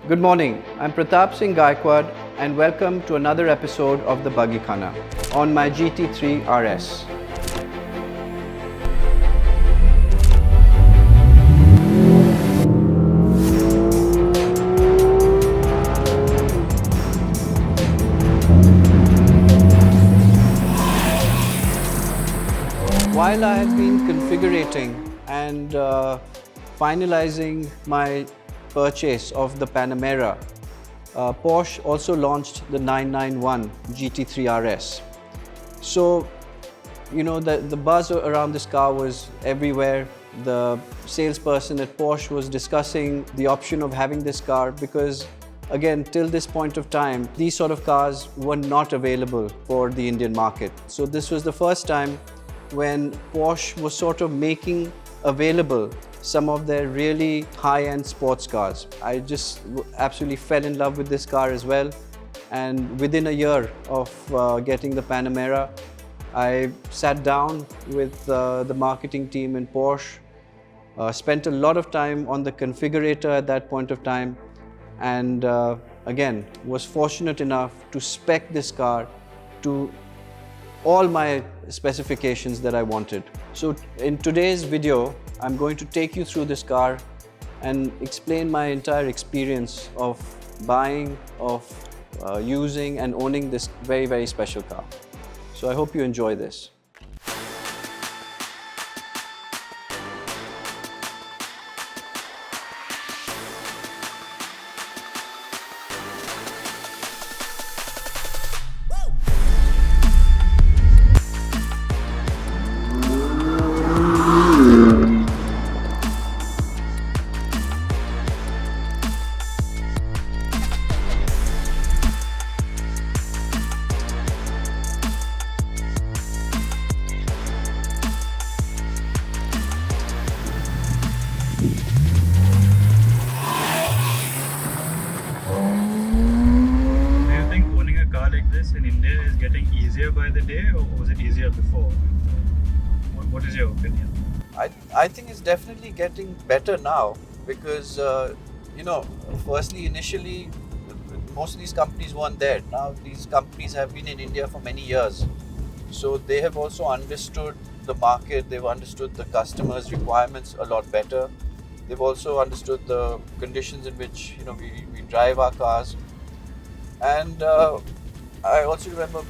Good morning, I'm Pratap Singh Gaikwad and welcome to another episode of the Buggy Khana on my Gt3 Rs. While I have been configuring and finalizing my purchase of the Panamera, Porsche also launched the 991 Gt3 Rs. So, the buzz around this car was everywhere. The salesperson at Porsche was discussing the option of having this car because, again, till this point of time, these sort of cars were not available for the Indian market. So this was the first time when Porsche was sort of making available some of their really high-end sports cars. I just absolutely fell in love with this car as well. And within a year of getting the Panamera, I sat down with the marketing team in Porsche, spent a lot of time on the configurator at that point of time, and again, was fortunate enough to spec this car to all my specifications that I wanted. So in today's video, I'm going to take you through this car and explain my entire experience of buying, of using and owning this very, very special car. So I hope you enjoy this. In India is getting easier by the day, or was it easier before? What is your opinion? I think it's definitely getting better now because, firstly, initially, most of these companies weren't there. Now, these companies have been in India for many years. So they have also understood the market, they've understood the customers' requirements a lot better. They've also understood the conditions in which, we drive our cars. And I also remember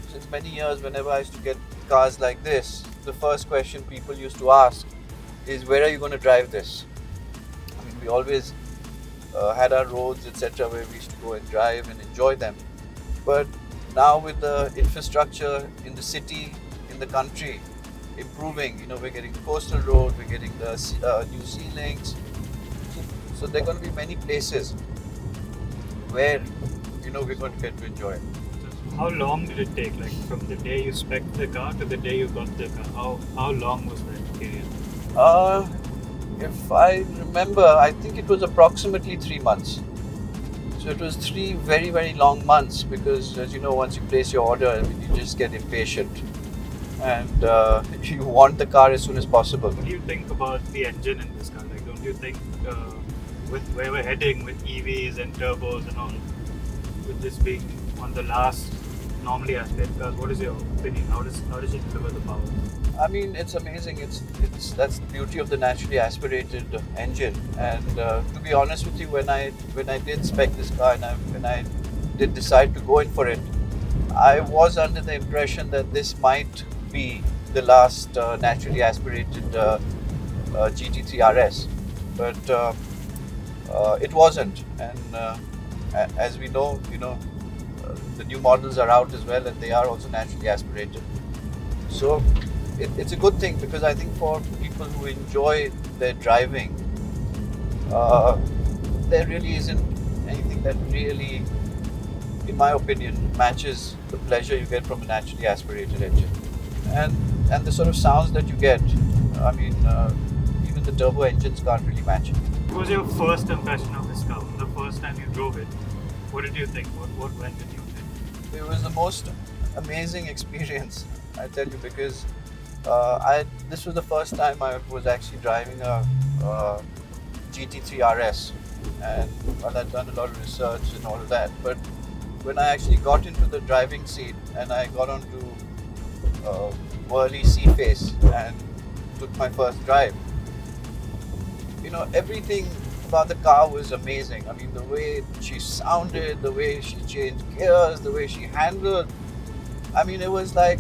since many years, whenever I used to get cars like this, the first question people used to ask is, where are you going to drive this? I mean, we always had our roads, etc., where we used to go and drive and enjoy them. But now with the infrastructure in the city, in the country, improving, we're getting the coastal road, we're getting the new sea links. So there are going to be many places where, we're going to get to enjoy it. How long did it take, like from the day you spec'd the car to the day you got the car? How long was that period? If I remember, I think it was approximately 3 months. So it was 3 very, very long months because, as you know, once you place your order, you just get impatient and you want the car as soon as possible. What do you think about the engine in this car? Like, don't you think with where we're heading with EVs and turbos and all, with this being on the last normally aspirated cars, what is your opinion? How does it deliver the power? I mean, it's amazing. That's the beauty of the naturally aspirated engine. And to be honest with you, when I did spec this car and when I did decide to go in for it, I was under the impression that this might be the last naturally aspirated Gt3 Rs, but it wasn't. And as we know, the new models are out as well, and they are also naturally aspirated. So it's a good thing because I think for people who enjoy their driving, there really isn't anything that really, in my opinion, matches the pleasure you get from a naturally aspirated engine. And the sort of sounds that you get, I mean, even the turbo engines can't really match it. What was your first impression of this car? The first time you drove it, what did you think? What went in your head? It was the most amazing experience, I tell you, because this was the first time I was actually driving a Gt3 Rs. and well, I'd done a lot of research and all of that. But when I actually got into the driving seat and I got onto Worley Sea Face and took my first drive, everything about the car was amazing. I mean, the way she sounded, the way she changed gears, the way she handled. I mean, it was like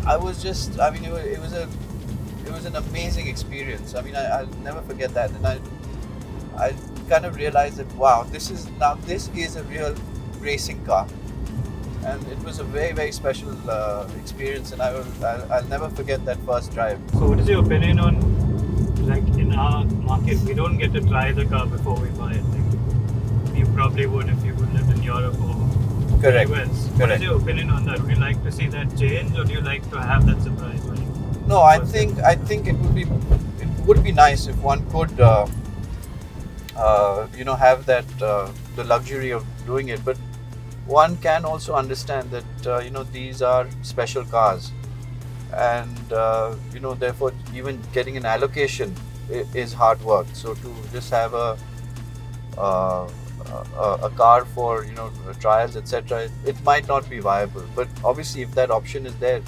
I was just. I mean, it was an amazing experience. I mean, I'll never forget that. And I kind of realized that wow, this is a real racing car, and it was a very, very special experience. And I'll never forget that first drive. So, what is your opinion on, like, in our market, we don't get to try the car before we buy it. Like, you probably would if you would live in Europe or Correct. US. What Correct. is your opinion on that? Would you like to see that change, or do you like to have that surprise? No, I think it would be nice if one could have that the luxury of doing it, but one can also understand that these are special cars, and therefore even getting an allocation is hard work. So to just have a car for trials, etc., it might not be viable. But obviously, if that option is there,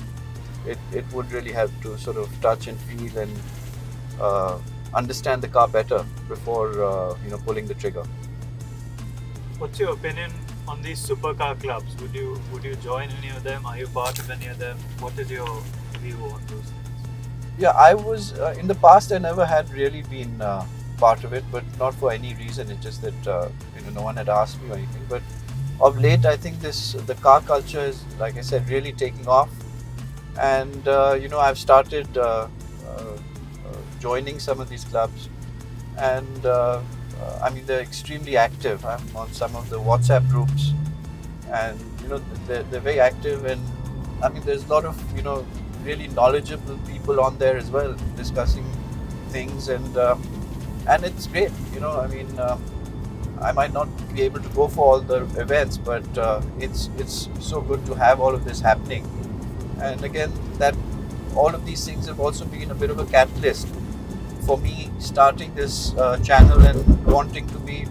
it would really help to sort of touch and feel and understand the car better before pulling the trigger. What's your opinion on these supercar clubs? Would you join any of them? Are you part of any of them? What is your view on those things? Yeah, I was in the past. I never had really been part of it, but not for any reason. It's just that no one had asked me or anything. But of late, I think the car culture is, like I said, really taking off. And I've started joining some of these clubs, and I mean, they're extremely active. I'm on some of the WhatsApp groups, and they're very active, and I mean, there's a lot of really knowledgeable people on there as well, discussing things, and it's great. I mean, I might not be able to go for all the events, but it's so good to have all of this happening. And again, that all of these things have also been a bit of a catalyst for me starting this channel and wanting to be,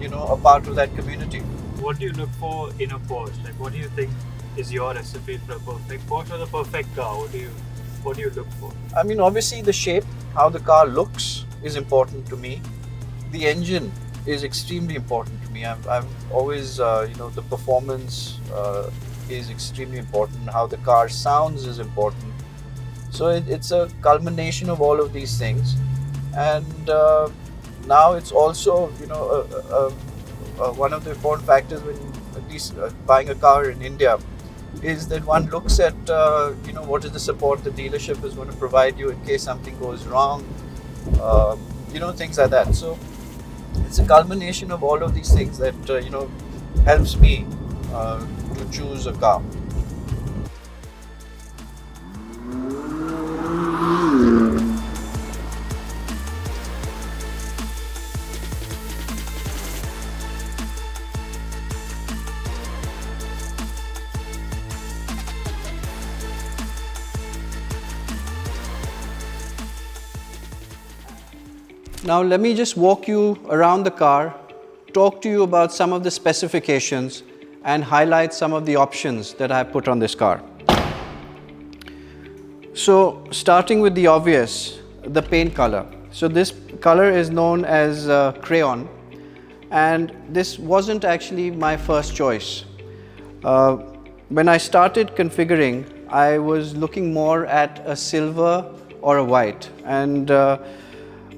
a part of that community. What do you look for in a Porsche? Like, what do you think is your recipe for a perfect Porsche or the perfect car? What do you look for? I mean, obviously the shape, how the car looks is important to me. The engine is extremely important to me. I've always, the performance is extremely important. How the car sounds is important. So it's a culmination of all of these things, and now it's also one of the important factors when at least buying a car in India is that one looks at what is the support the dealership is going to provide you in case something goes wrong, things like that. So it's a culmination of all of these things that helps me to choose a car. Now let me just walk you around the car, talk to you about some of the specifications and highlight some of the options that I put on this car. So starting with the obvious, the paint color. So this color is known as crayon, and this wasn't actually my first choice. When I started configuring, I was looking more at a silver or a white, and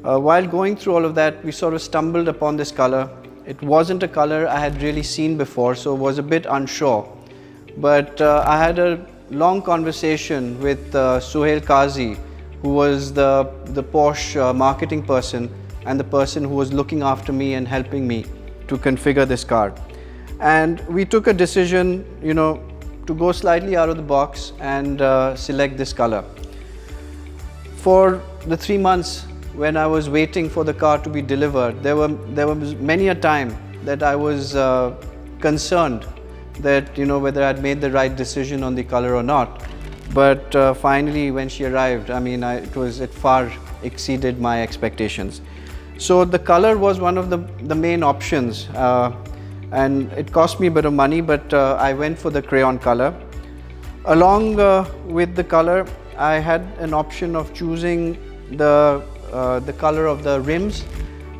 while going through all of that, we sort of stumbled upon this color. It wasn't a color I had really seen before, so was a bit unsure. But I had a long conversation with Suhail Qazi, who was the Porsche marketing person and the person who was looking after me and helping me to configure this car. And we took a decision, to go slightly out of the box and select this color. For the 3 months when I was waiting for the car to be delivered, there was many a time that I was concerned that whether I'd made the right decision on the color or not. But finally, when she arrived, I mean, it far exceeded my expectations. So the color was one of the main options, and it cost me a bit of money, but I went for the crayon color. Along with the color, I had an option of choosing the color of the rims,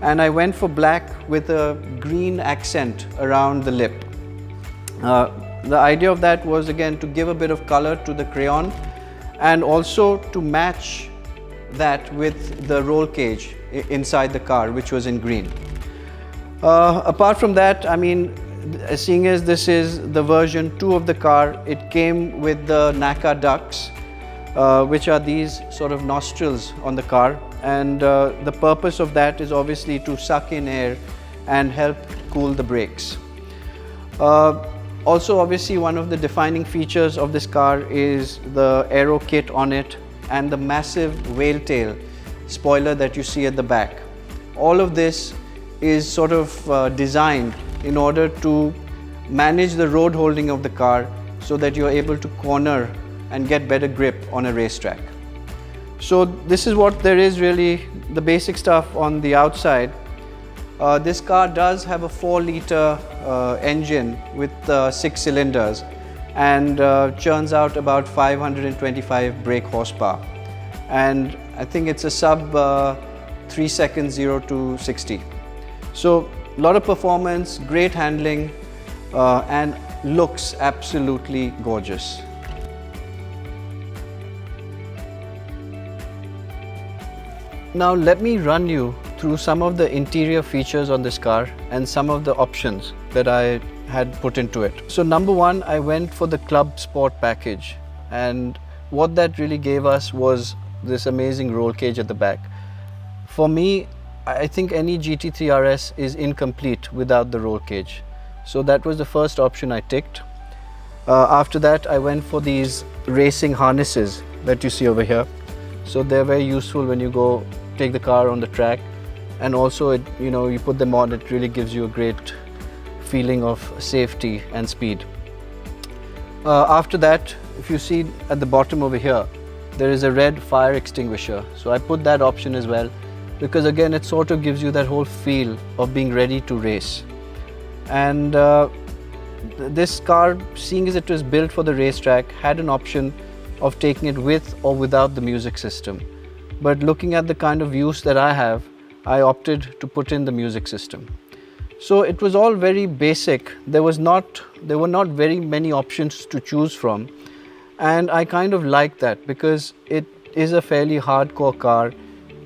and I went for black with a green accent around the lip. The idea of that was again to give a bit of color to the crayon and also to match that with the roll cage inside the car, which was in green. Apart from that, I mean, seeing as this is the version 2 of the car, it came with the NACA ducts, which are these sort of nostrils on the car, and the purpose of that is obviously to suck in air and help cool the brakes. Also, obviously, one of the defining features of this car is the aero kit on it and the massive whale tail spoiler that you see at the back. All of this is sort of designed in order to manage the road holding of the car so that you're able to corner and get better grip on a racetrack. So this is what there is really, the basic stuff on the outside. This car does have a 4-liter engine with 6 cylinders and churns out about 525 brake horsepower. And I think it's a sub 3 seconds 0 to 60. So a lot of performance, great handling, and looks absolutely gorgeous. Now let me run you through some of the interior features on this car and some of the options that I had put into it. So number one, I went for the Club Sport package, and what that really gave us was this amazing roll cage at the back. For me, I think any Gt3 Rs is incomplete without the roll cage. So that was the first option I ticked. After that, I went for these racing harnesses that you see over here. So they're very useful when you go take the car on the track, and also you put them on, it really gives you a great feeling of safety and speed. After that, if you see at the bottom over here, there is a red fire extinguisher. So I put that option as well, because again it sort of gives you that whole feel of being ready to race. And this car, seeing as it was built for the racetrack, had an option of taking it with or without the music system. But looking at the kind of use that I have, I opted to put in the music system. So it was all very basic. There were not very many options to choose from, and I kind of like that because it is a fairly hardcore car.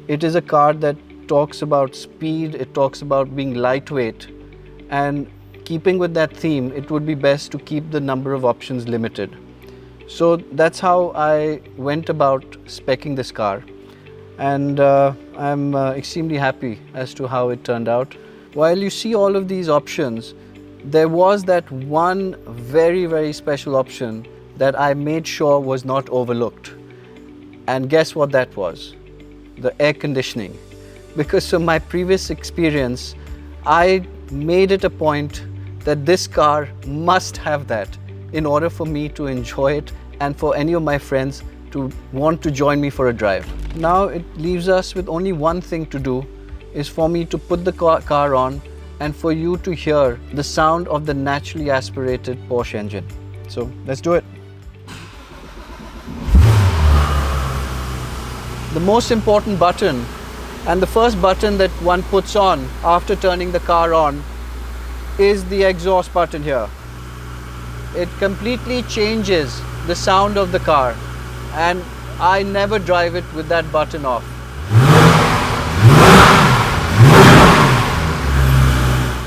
It is a car that talks about speed, it talks about being lightweight, and keeping with that theme, it would be best to keep the number of options limited. So that's how I went about speccing this car, and I'm extremely happy as to how it turned out. While you see all of these options, there was that one very, very special option that I made sure was not overlooked. And guess what that was? The air conditioning. Because from my previous experience, I made it a point that this car must have that in order for me to enjoy it and for any of my friends to want to join me for a drive. Now it leaves us with only one thing to do, is for me to put the car on and for you to hear the sound of the naturally aspirated Porsche engine. So let's do it. The most important button, and the first button that one puts on after turning the car on, is the exhaust button here. It completely changes the sound of the car, and I never drive it with that button off.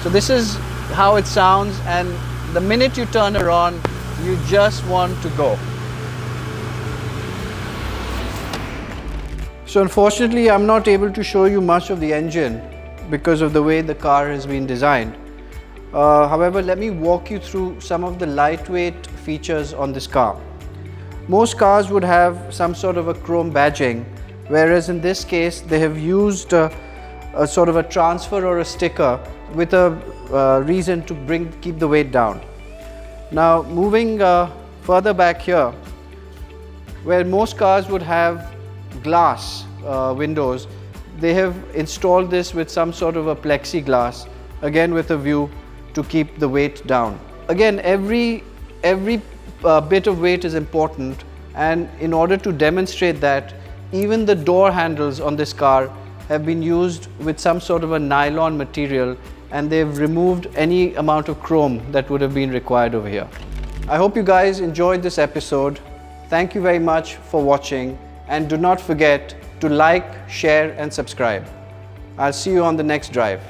So this is how it sounds, and the minute you turn her on, you just want to go. So unfortunately, I'm not able to show you much of the engine because of the way the car has been designed. However, let me walk you through some of the lightweight features on this car. Most cars would have some sort of a chrome badging, whereas in this case they have used a sort of a transfer or a sticker with a reason to keep the weight down. Now moving further back here, where most cars would have glass windows, they have installed this with some sort of a plexiglass, again with a view to keep the weight down. Again, every bit of weight is important, and in order to demonstrate that, even the door handles on this car have been used with some sort of a nylon material, and they've removed any amount of chrome that would have been required over here. I hope you guys enjoyed this episode. Thank you very much for watching, and do not forget to like, share and subscribe. I'll see you on the next drive.